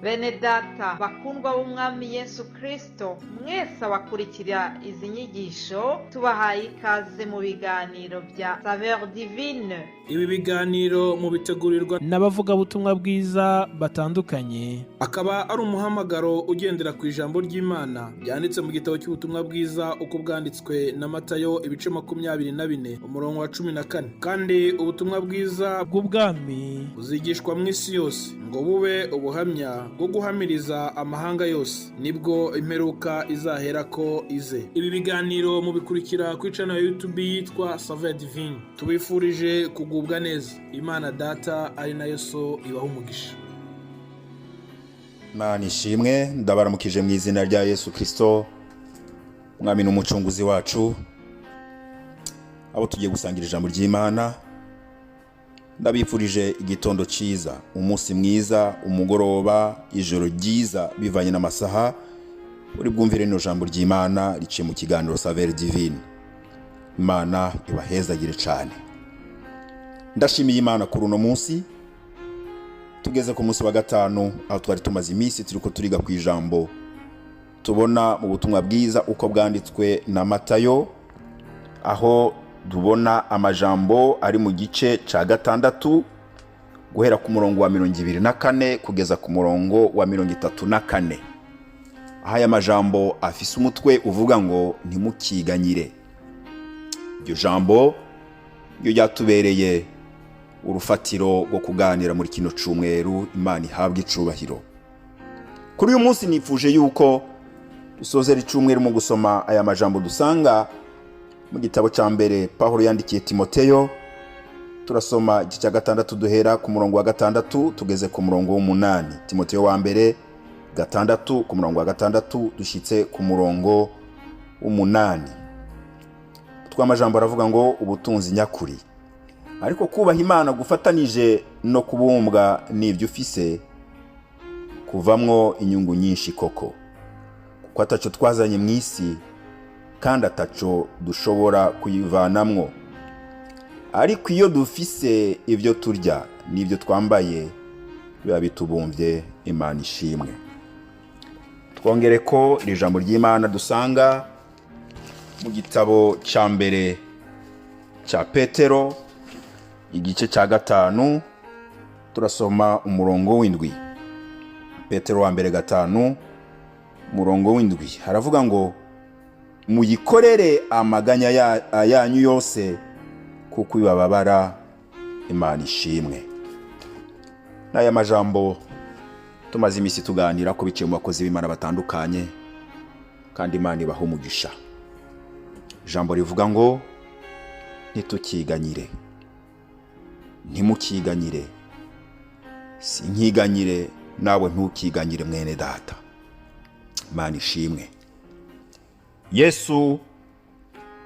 Bene data bakundwa b'umwami Yesu Kristo, mwese abakurikira izi nyigisho tubahaye ikaze mu biganiro bya Saveur Divine. Ibi biganiro mu bitegurirwa n'abavugabutumwa bwiza batandukanye, akaba ari umuhamagaro ugendera ku ijambo ry'Imana byanditse mu gitabo cy'ubutumwa bwiza uko bwanditswe na Matayo ibice 24 umurongo wa 14. Kandi ubutumwa bwiza bw'ubwami buzigishwa mu isi yose ngo bube ubuhamya bwo guhamiriza amahanga yose, nibwo imperuka izahera ko ize. Ibi biganiro mu bikurikira ku channel ya YouTube yitwa Saveur Divine. Tubifurije kugubwa neza. Imana Data ari nayo so ibaho umugisha. Imana ishimwe, ndabaramukije mu izina rya Yesu Kristo, umwami n'umucunguzi wacu. Abo tugiye gusangira ijambo ry'Imana, ndabifurije igitondo cyiza, umunsi mwiza, umugoroba, ijoro ryiza bivanye n'amasaha uri bwumvire no jambo ry'Imana riciye mu kiganiro Saveur Divine. Imana ibahezagire cyane. Ndashimiye Imana kuri uno munsi, tugeze ku munsi wa gatanu aho twari tumaze iminsi turiko turiga ku ijambo tubona mu butumwa bwiza uko bwanditswe na Matayo, aho dubona amajambo ari mu gice ca gatandatu guhera ku murongo wa 24 kugeza ku murongo wa 34. Aya majambo afise umutwe uvuga ngo ntimukiganyire. Iryo jambo ryo ryatubereye urufatiro rwo kuganira muri kino cumweru. Imana ihabwe icubahiro. Kuri uyu munsi nifuje yuko dusozera icumweru mu gusoma aya majambo dusanga mu gitabo ca mbere Pawulo yandikiye Timoteyo. Turasoma igice cya gatandatu duhera ku murongo wa 6 tugeze ku murongo w'8. Timoteyo wa mbere 6 ku murongo wa 6 dushitse ku murongo w'8. Twamajambo aravuga ngo ubutunzi nyakuri, ariko kubaha Imana gufatanije no kubumbwa n'ibyo ufise kuvamwo inyungu nyinshi koko, kuko ataco twazanye mu isi kandi ataco dushobora kuyivanamwo. Ariko iyo dufise ibyo turya n'ibyo twambaye biba bitubumvye. Imana ishimwe. Twongere ko iri jambo ry'Imana dusanga mu gitabo ca mbere ca Petero igice ca 5 turasoma umurongo w'7. Petero wa mbere 5 umurongo w'7 haravuga ngo muyikorere amaganya yanyu yose kuko ibababara. Imana ishimwe. N'aya majambo tumaze imisi tuganira ko biciye mu bakozi b'Imana batandukanye, kandi Imana ibaho umugisha. Jambo rivuga ngo ntitukiganyire. Ntimukiganyire. Sinkiganyire, nawe ntukiganyire mwene data. Imana ishimwe. Yesu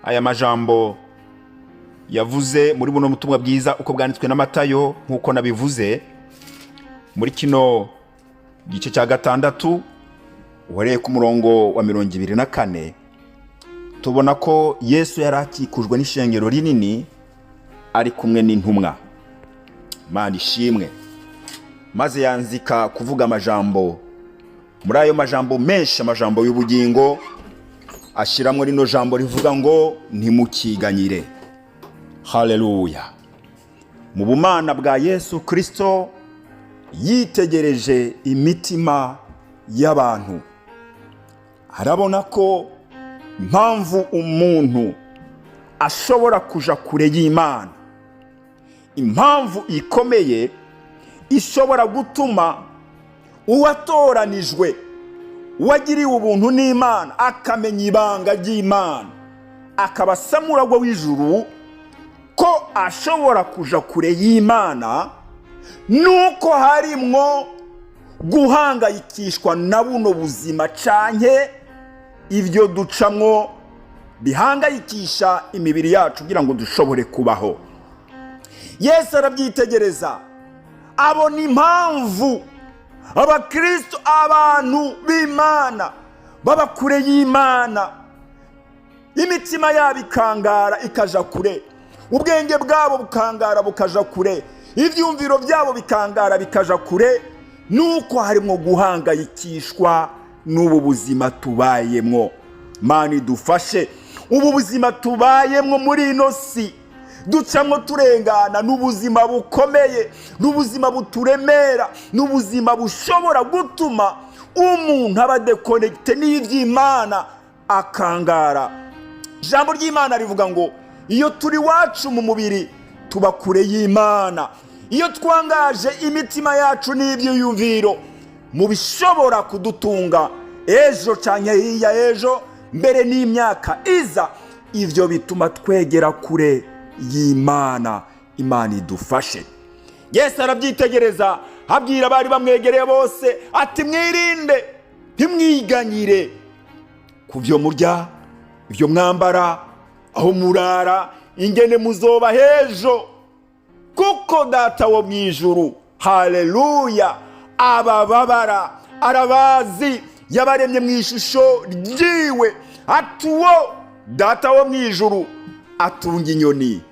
aya majambo yavuze muri buno butumwa bwiza uko bwanditswe na Matayo, nkuko nabivuze muri kino gice cya gatandatu uhereye ku murongo wa 24. Tubona ko Yesu yarakikujwe n'ishengero rinini ari kumwe n'intumwa. Imana ishimwe. Maze yanzika kuvuga amajambo. Muri ayo majambo menshi, amajambo y'ubugingo, ashiramwe rino jambo rivuga ngo ntimukiganyire. Haleluya. Mu bumana bwa Yesu Kristo yitegereje imitima y'abantu, arabona ko impamvu umuntu ashobora kuja kure y'Imana, impamvu ikomeye ishobora gutuma uwatoranijwe, uwagiriwe ubuntu n'Imana, akamenya ibanga ry'Imana, akaba samuragwa w'ijuru, ko ashobora kuja kure y'Imana, nuko harimwo guhangayikishwa na buno buzima canke ibyo ducamwo bihangayikisha imibiri yacu kugira ngo dushobore kubaho. Yesu arabyitegereza, abona impamvu abakristo, abantu b'Imana baba kure y'Imana, imitima yabo ikangara ikaja kure, ubwenge bwabo bukangara bukaja kure, ivyumviro byabo bikangara bikaja kure, nuko harimo guhangayikishwa n'ubu buzima tubayemwo. Mana idufashe, ubu buzima tubayemwo muri ino si ducamwo turengana n'ubuzima bukomeye, n'ubuzima buturemera, n'ubuzima bushobora gutuma umuntu aba dekonegite n'ivy'Imana akangara. Ijambo ry'Imana rivuga ngo iyo turi wacu mu mubiri tuba kure y'Imana. Iyo twangaje imitima yacu n'ivyiyumviro mu bishobora kudutunga ejo canke hiya ejo, mbere n'imyaka iza, ivyo bituma twegera kure y'Imana. Imana idufashe. Yesu arabyitegereza abwira abari bamwegereye bose ati mwirinde ntimwiganyire ku byo murya, ibyo mwambara, aho murara, ingene muzoba hejo, kuko data wo mwijuru, haleluya, abababara arabazi, yabaremye mu ishusho ryiwe. Ati uwo data wo mwijuru atunga inyoni.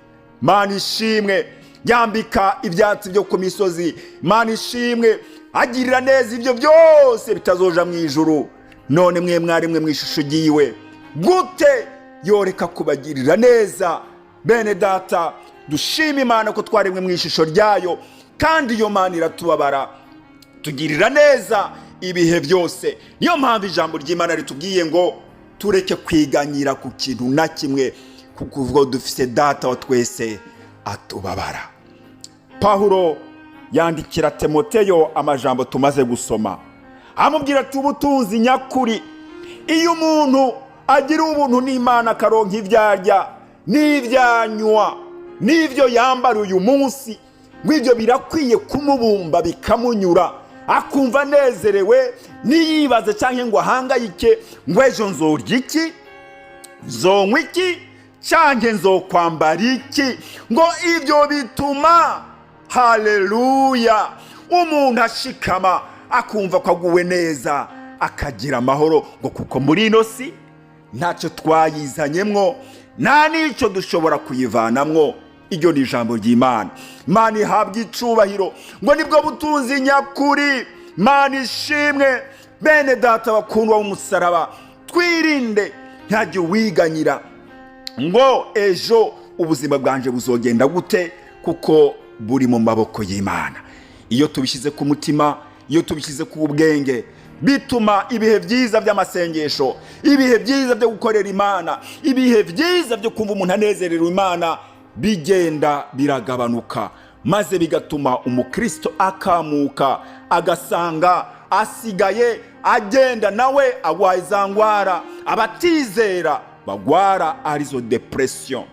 Mana ishimwe, yambika ibyatsi byo ku misozi. Mana ishimwe, agirira neza ibyo byose bitazoja mu ijuru. None mwe mwarimwe mu ishusho ryiwe, gute yoreka kubagirira neza? Bene data, dushima Imana ko twaremwe mu ishusho ryayo, kandi iyo Mana iratubabara, tugirira neza ibihe byose. Niyo mpamvu ijambo ry'Imana ritubwiye ngo tureke kwiganyira ku kintu na kimwe, kuko ubwo dufise data wa twese atubabara. Pawulo yandikira Timoteyo amajambo tumaze gusoma, amubwira ati ubutunzi nyakuri, iyo umuntu agira ubuntu n'Imana akaronka ivyarya n'ivyanywa n'ivyo yambara uyu munsi, ngw'ivyo birakwiye kumubumba bikamunyura, akumva anezerewe, niyibaze canke ngo ahangayike ngo ejo nzorya iki, nzonywa iki, canke nzokwambara iki. Ngo ivyo bituma, haleluya, umuntu ashikama akumva ko aguwe neza, akagira amahoro. Ngo kuko muri ino si ntacyo twayizanyemwo, nta n'icyo dushobora kuyivanamwo. Iryo ni ijambo ry'Imana. Imana ihabwa icubahiro. Ngo nibwo butunzi nyakuri. Imana ishimwe. Bene data bakundwa b'umusaraba, twirinde ntihagire uwiganyira ngo ejo ubuzima bwanje buzogenda gute, kuko buri mu maboko y'Imana. Iyo tubishyize ku mutima, iyo tubishyize ku bwenge, bituma ibihe byiza by'amasengesho, ibihe byiza byo gukorera Imana, ibihe byiza byo kumva umuntu anezerewe Imana bigenda biragabanuka, maze bigatuma umukristo akamuka, agasanga asigaye agenda nawe agwaye za ngwara abatizera bagwara, arizo depression.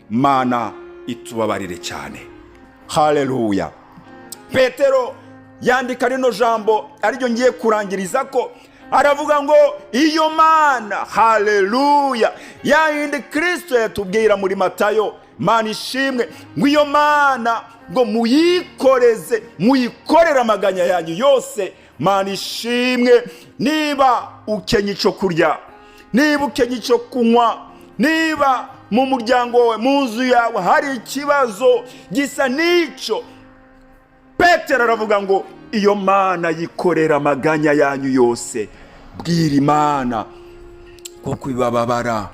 Mana itubabarire cyane. Haleluya. Petero yandika rino jambo ariryo ngiye kurangiriza ko, aravuga ngo iyo Mana, haleluya, yayindi Kristo yatubwira muri Matayo, Mana ishimwe, ngo iyo Mana ngo muyikorera amaganya yanyu yose. Mana ishimwe, niba ukenye icyo kurya, niba ukenye icyo kunywa, niba mu muryango wawe, mu nzu yawe hari ikibazo gisa n'icyo, Petero aravuga ngo iyo Mana yikorera amaganya yanyu yose. Bwira Imana kuko ibababara.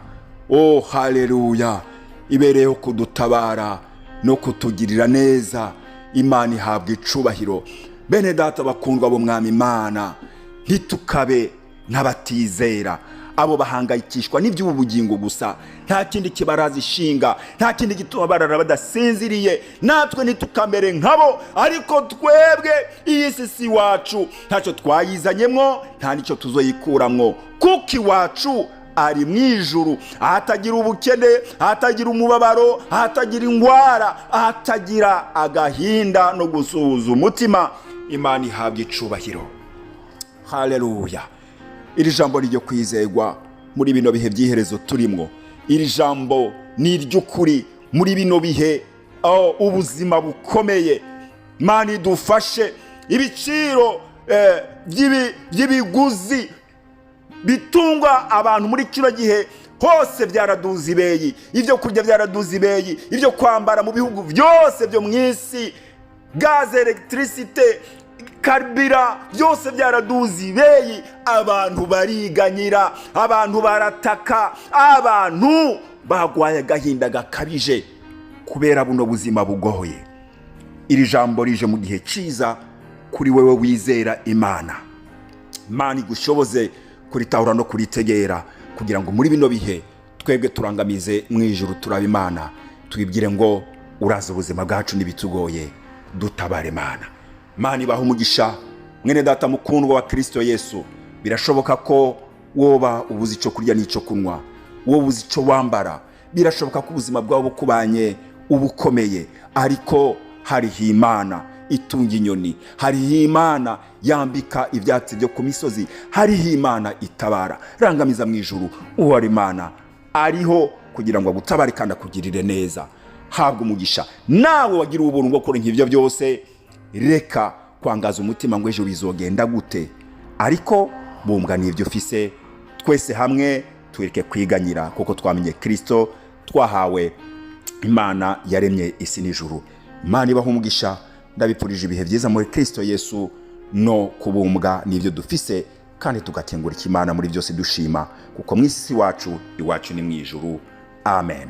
Oh haleluya, ibereyeho kudutabara no kutugirira neza. Imana ihabwa icubahiro. Bene data bakundwa b'Umwami Imana, ntitukabe n'abatizera, abo bahangayikishwa n'iby'ubu bugingo gusa, nta kindi kibaraza ishinga, nta kindi gituma barara badasinziriye. Natwe ntitukamere nkabo, ariko twebwe iyi si wacu ntacyo twayizanyemwo, nta nicyo tuzoyikuramwo, kuko iwacu ari mu ijuru, ahatagira ubukene, ahatagira umubabaro, ahatagira ingwara, ahatagira agahinda no gusuhuza umutima. Imana ihabwa icubahiro. Haleluya. Iri jambo ryo kwizegwa muri bino bihe by'iherezo turimo. Iri jambo ni iry'ukuri muri bino bihe ubuzima bukomeye. Imana idufashe. Ibiciro by'ibiguzi bitungwa abantu muri kino gihe hose byaraduze ibeyi, ibyo kurya byaraduze ibeyi, ibyo kwambara mu bihugu byose byo mu isi, gaze, electricité, karibira byose byaraduze ibeyi, abantu bariganyira, abantu barataka, abantu bagwaye agahinda gakabije kubera buno buzima bugoye. Iri jambo rije mu gihe cyiza kuri wewe wizera Imana. Imana igushoboze kuritahura no kuritegera, kugira ngo muri bino bihe twebwe turangamize mu ijuru turaba Imana, twibwire ngo uraza ubuzima bwacu n'ibitugoye, dutabare Imana. Imana ibaha umugisha mwene data mukundwa wa Kristo Yesu. Birashoboka ko woba ubuze icyo kurya n'icyo kunywa, wowe ubuze icyo wambara, birashoboka ko ubuzima bwawe bukubanye ubukomeye, ariko hariho Imana itunga inyoni, hariho Imana yambika ibyatsi byo ku misozi, hariho Imana itabara. Rangamiza mu ijuru, uwo ari Imana ariho kugira ngo agutabare kandi akugirire neza. Habwa umugisha nawe wagira ubuntu bwo gukora nk'ibyo byose. Reka kwangaza umutima ngo ejo bizogenda gute, ariko bumbwa n'ibyo ufise. Twese hamwe twireke kwiganyira, kuko twamenye Kristo, twahawe Imana yaremye isi n'ijuru. Imana ibaha umugisha. Ndabipfurije ibihe byiza muri Kristo Yesu, no kubumbwa n'ibyo dufise, kandi tugakengurika Imana muri byose dushima, kuko mu isi iwacu ni mu ijuru. Amen.